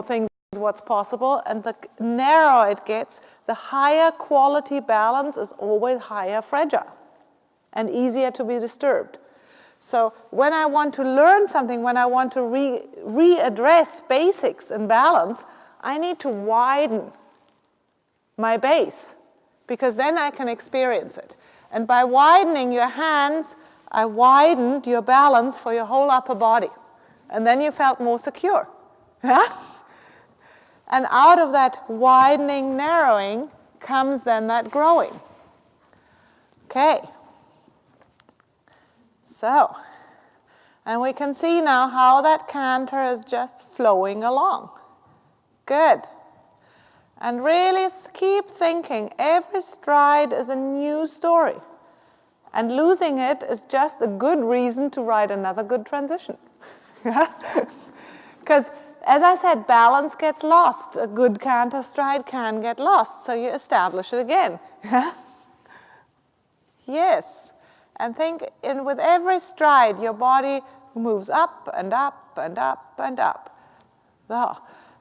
things what's possible, and the narrower it gets, the higher quality balance is always higher fragile and easier to be disturbed. So when I want to learn something, when I want to readdress basics and balance, I need to widen my base, because then I can experience it. And by widening your hands, I widened your balance for your whole upper body. And then you felt more secure. Yeah? And out of that widening, narrowing, comes then that growing. Okay. So, and we can see now how that canter is just flowing along. Good. And really keep thinking, every stride is a new story. And losing it is just a good reason to write another good transition. Because, as I said, balance gets lost. A good canter stride can get lost, so you establish it again. Yes. And think, with every stride, your body moves up and up and up and up.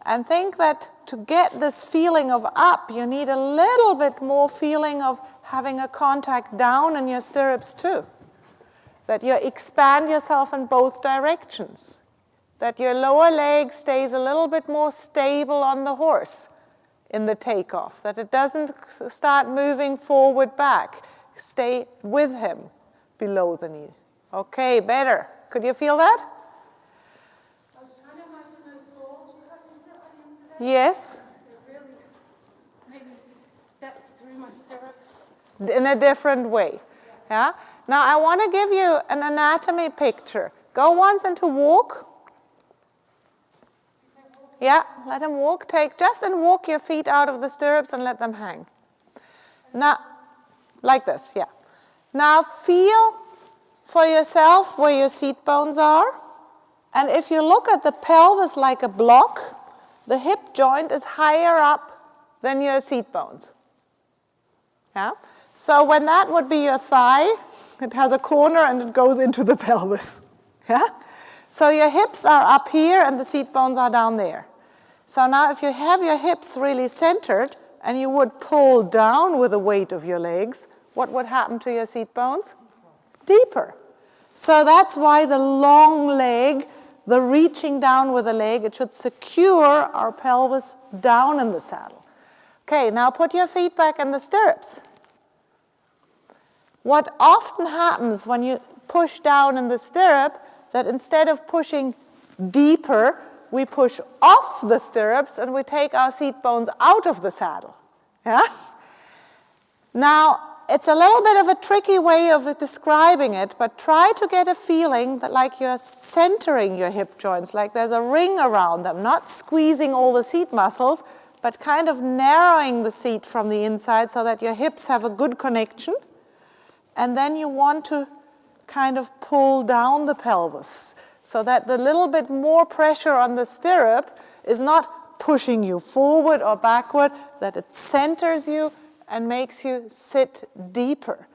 And think that to get this feeling of up, you need a little bit more feeling of having a contact down in your stirrups too. That you expand yourself in both directions. That your lower leg stays a little bit more stable on the horse in the takeoff. That it doesn't start moving forward back. Stay with him below the knee. Okay, better. Could you feel that? I was trying to imagine those balls you had to sit on yesterday. Yes. It really made me step through my stirrup. In a different way. Yeah? Now I want to give you an anatomy picture. Go once into walk. Yeah, let him walk. Walk your feet out of the stirrups and let them hang. Now, like this, yeah. Now feel for yourself where your seat bones are. And if you look at the pelvis like a block, the hip joint is higher up than your seat bones. Yeah? So when that would be your thigh, it has a corner and it goes into the pelvis. Yeah? So your hips are up here and the seat bones are down there. So now if you have your hips really centered and you would pull down with the weight of your legs, what would happen to your seat bones? Deeper. So that's why the long leg, the reaching down with the leg, it should secure our pelvis down in the saddle. Okay, now put your feet back in the stirrups. What often happens when you push down in the stirrup, that instead of pushing deeper, we push off the stirrups and we take our seat bones out of the saddle. Yeah? Now, it's a little bit of a tricky way of describing it, but try to get a feeling that like you're centering your hip joints, like there's a ring around them, not squeezing all the seat muscles, but kind of narrowing the seat from the inside so that your hips have a good connection. And then you want to kind of pull down the pelvis so that the little bit more pressure on the stirrup is not pushing you forward or backward, that it centers you and makes you sit deeper.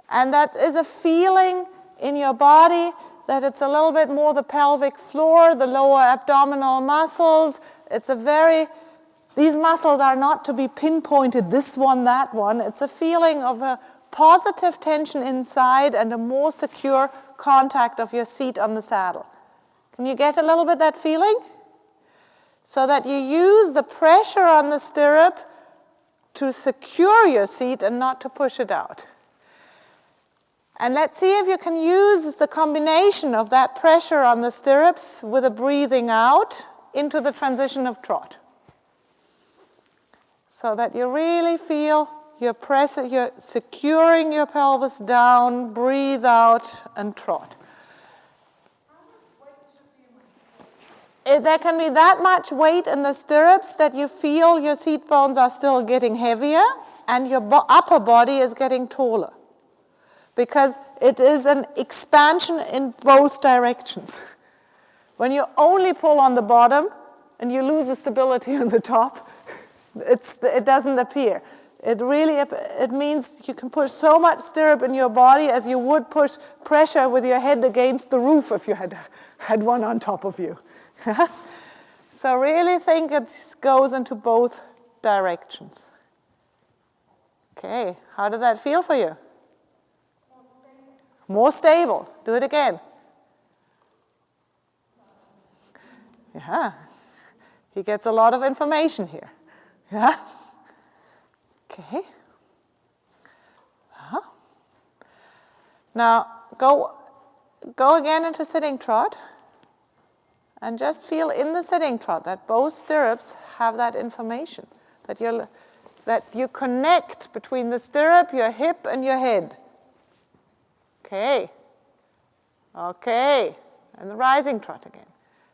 And that is a feeling in your body that it's a little bit more the pelvic floor, the lower abdominal muscles. These muscles are not to be pinpointed, this one, that one. It's a feeling of a positive tension inside and a more secure contact of your seat on the saddle. Can you get a little bit that feeling? So that you use the pressure on the stirrup to secure your seat and not to push it out. And let's see if you can use the combination of that pressure on the stirrups with a breathing out into the transition of trot. So that you really feel you're securing your pelvis down, breathe out, and trot. There can be that much weight in the stirrups that you feel your seat bones are still getting heavier and your upper body is getting taller. Because it is an expansion in both directions. When you only pull on the bottom and you lose the stability on the top, it doesn't appear. It means you can push so much stirrup in your body as you would push pressure with your head against the roof if you had one on top of you. So really think it goes into both directions. Okay, how did that feel for you? More stable. Do it again. Yeah. He gets a lot of information here. Yeah. Okay. Now go again into sitting trot. And just feel in the sitting trot that both stirrups have that information, that you connect between the stirrup, your hip, and your head. Okay. Okay. And the rising trot again.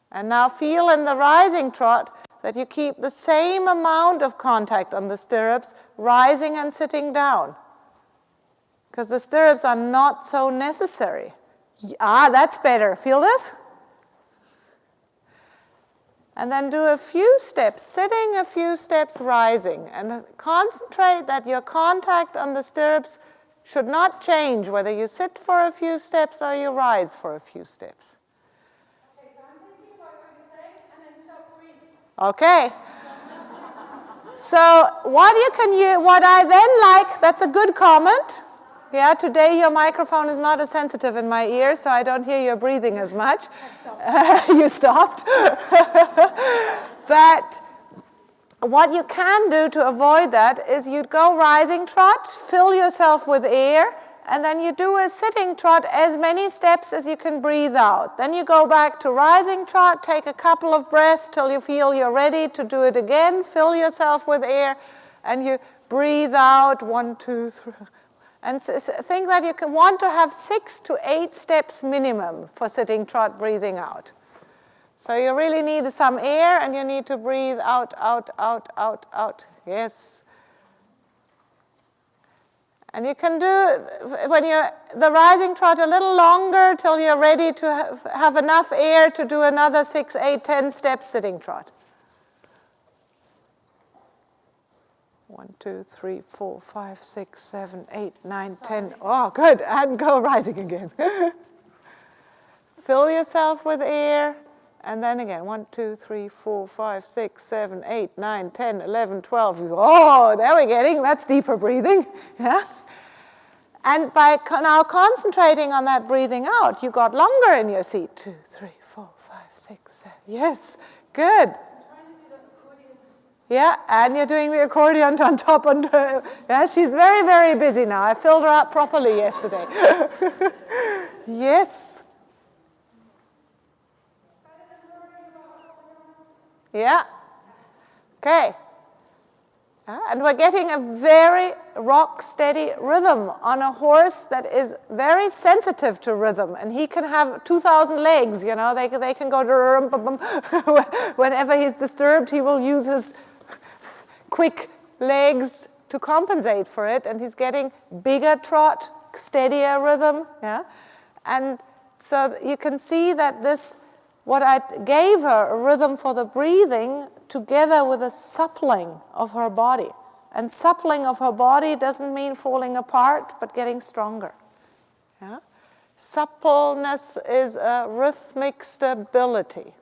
And now feel in the rising trot that you keep the same amount of contact on the stirrups, rising and sitting down. Because the stirrups are not so necessary. Ah, that's better. Feel this? And then do a few steps sitting, a few steps rising. And concentrate that your contact on the stirrups should not change whether you sit for a few steps or you rise for a few steps. Okay, so I'm thinking about what you're saying and I stop breathing. Okay. So what I then like, that's a good comment. Yeah, today your microphone is not as sensitive in my ear, so I don't hear your breathing as much. I stopped. You stopped. But what you can do to avoid that is you go rising trot, fill yourself with air, and then you do a sitting trot as many steps as you can breathe out. Then you go back to rising trot, take a couple of breaths till you feel you're ready to do it again, fill yourself with air, and you breathe out 1, 2, 3. And think that you want to have 6 to 8 steps minimum for sitting trot breathing out. So you really need some air and you need to breathe out, out, out, out, out. Yes. And you can do the rising trot a little longer till you're ready to have enough air to do another 6, 8, 10 steps sitting trot. 1, 2, 3, 4, 5, 6, 7, 8, 9, 10. Oh, good. And go rising again. Fill yourself with air. And then again, 1, 2, 3, 4, 5, 6, 7, 8, 9, 10, 11, 12. Oh, there we're getting. That's deeper breathing. Yeah. And by now concentrating on that breathing out, you got longer in your seat. 2, 3, 4, 5, 6, 7. Yes. Good. Yeah, and you're doing the accordion on top. Yeah, she's very, very busy now. I filled her up properly yesterday. Yes. Yeah. Okay. And we're getting a very rock-steady rhythm on a horse that is very sensitive to rhythm. And he can have 2,000 legs, you know. They can go whenever he's disturbed, he will use his quick legs to compensate for it, and he's getting bigger trot, steadier rhythm, yeah? And so you can see that what I gave her, a rhythm for the breathing, together with a suppling of her body. And suppling of her body doesn't mean falling apart, but getting stronger, yeah? Suppleness is a rhythmic stability.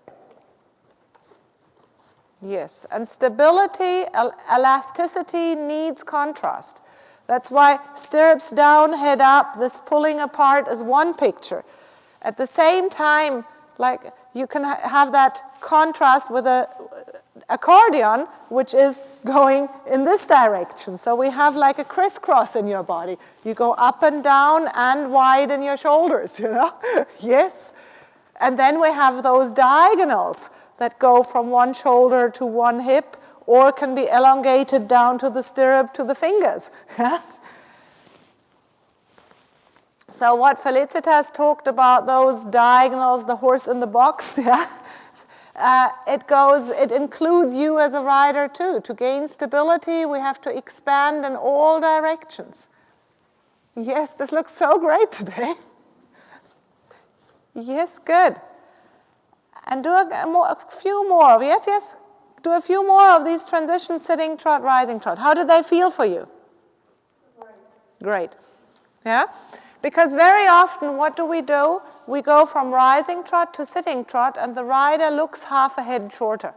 Yes, and stability, elasticity needs contrast. That's why stirrups down, head up, this pulling apart is one picture. At the same time, like you can have that contrast with an accordion, which is going in this direction. So we have like a crisscross in your body. You go up and down and wide in your shoulders, you know? Yes. And then we have those diagonals that go from one shoulder to one hip, or can be elongated down to the stirrup to the fingers. So what Felicitas talked about, those diagonals, the horse in the box, it includes you as a rider too. To gain stability, we have to expand in all directions. Yes, this looks so great today. Yes, good. And do a few more. Yes, yes. Do a few more of these transitions, sitting trot, rising trot. How did they feel for you? Great. Yeah? Because very often, what do? We go from rising trot to sitting trot, and the rider looks half a head shorter.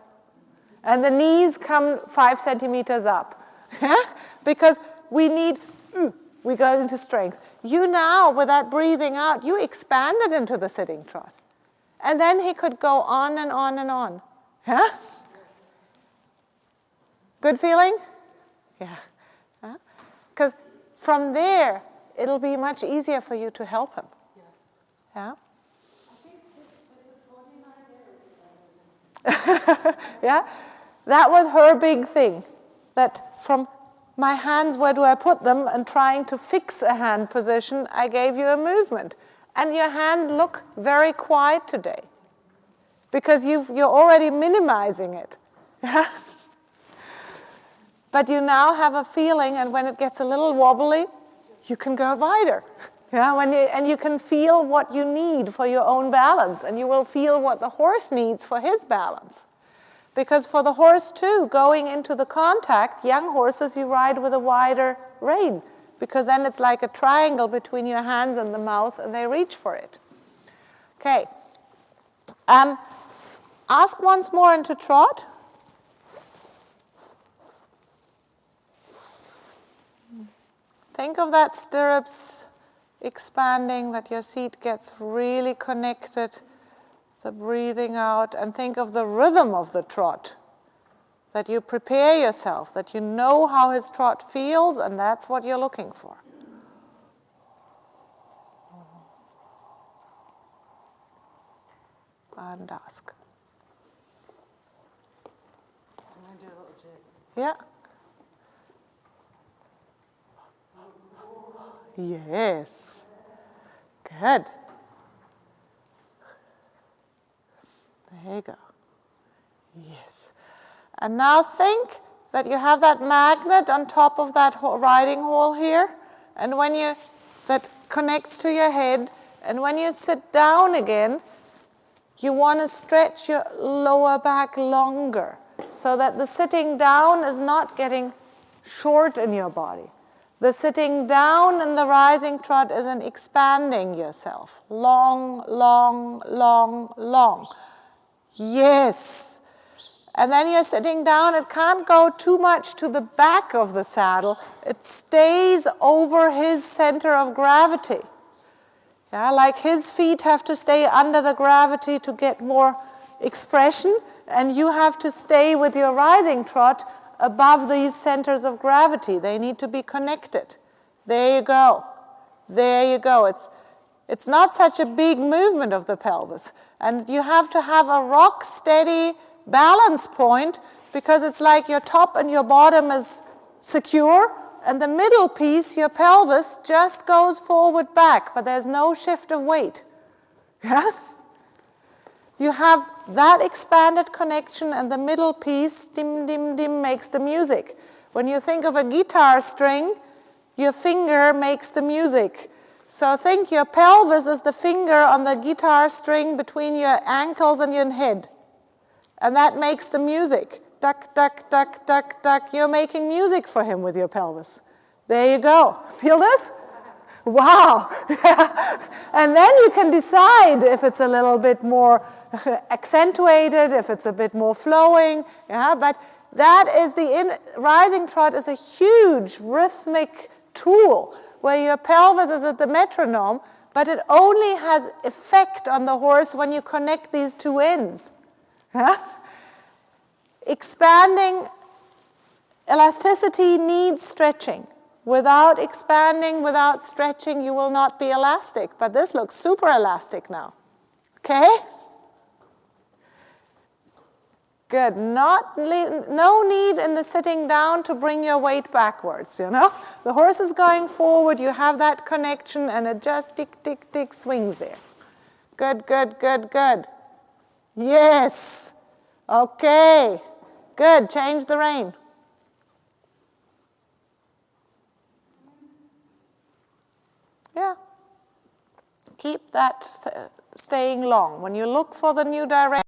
And the knees come 5 centimeters up. Because we go into strength. You now, with that breathing out, you expanded into the sitting trot. And then he could go on and on and on. Yeah? Good feeling? Yeah. Because from there, it'll be much easier for you to help him. Yes. Yeah? I think this 49 Yeah? That was her big thing. That from my hands, where do I put them, and trying to fix a hand position, I gave you a movement. And your hands look very quiet today. Because you're already minimizing it. Yeah? But you now have a feeling, and when it gets a little wobbly, you can go wider. Yeah? And you can feel what you need for your own balance, and you will feel what the horse needs for his balance. Because for the horse too, going into the contact, young horses, you ride with a wider rein, because then it's like a triangle between your hands and the mouth, and they reach for it. Okay. Ask once more into trot. Think of that stirrups expanding, that your seat gets really connected, the breathing out, and think of the rhythm of the trot, that you prepare yourself, that you know how his trot feels, and that's what you're looking for. And ask. I'm going to do a little jig. Yeah. Yes. Good. There you go. Yes. And now think that you have that magnet on top of that riding hole here, and that connects to your head, and when you sit down again, you want to stretch your lower back longer, so that the sitting down is not getting short in your body. The sitting down and the rising trot is an expanding yourself. Long, long, long, long. Yes. And then you're sitting down. It can't go too much to the back of the saddle. It stays over his center of gravity. Yeah, like his feet have to stay under the gravity to get more expression, and you have to stay with your rising trot above these centers of gravity. They need to be connected. There you go. There you go. It's not such a big movement of the pelvis. And you have to have a rock steady balance point, because it's like your top and your bottom is secure, and the middle piece, your pelvis, just goes forward back, but there's no shift of weight. Yeah? You have that expanded connection, and the middle piece, dim, dim, dim, makes the music. When you think of a guitar string, your finger makes the music. So think your pelvis is the finger on the guitar string between your ankles and your head. And that makes the music. Duck, duck, duck, duck, duck. You're making music for him with your pelvis. There you go. Feel this? Wow. And then you can decide if it's a little bit more accentuated, if it's a bit more flowing. Yeah, but that is rising trot is a huge rhythmic tool where your pelvis is at the metronome, but it only has effect on the horse when you connect these two ends. Yeah? Expanding, elasticity needs stretching. Without expanding, without stretching, you will not be elastic. But this looks super elastic now. Okay? Good. No need in the sitting down to bring your weight backwards, you know? The horse is going forward, you have that connection, and it just tick, tick, tick swings there. Good, good, good, good. Yes. Okay. Good. Change the rein. Yeah. Keep that staying long. When you look for the new direction,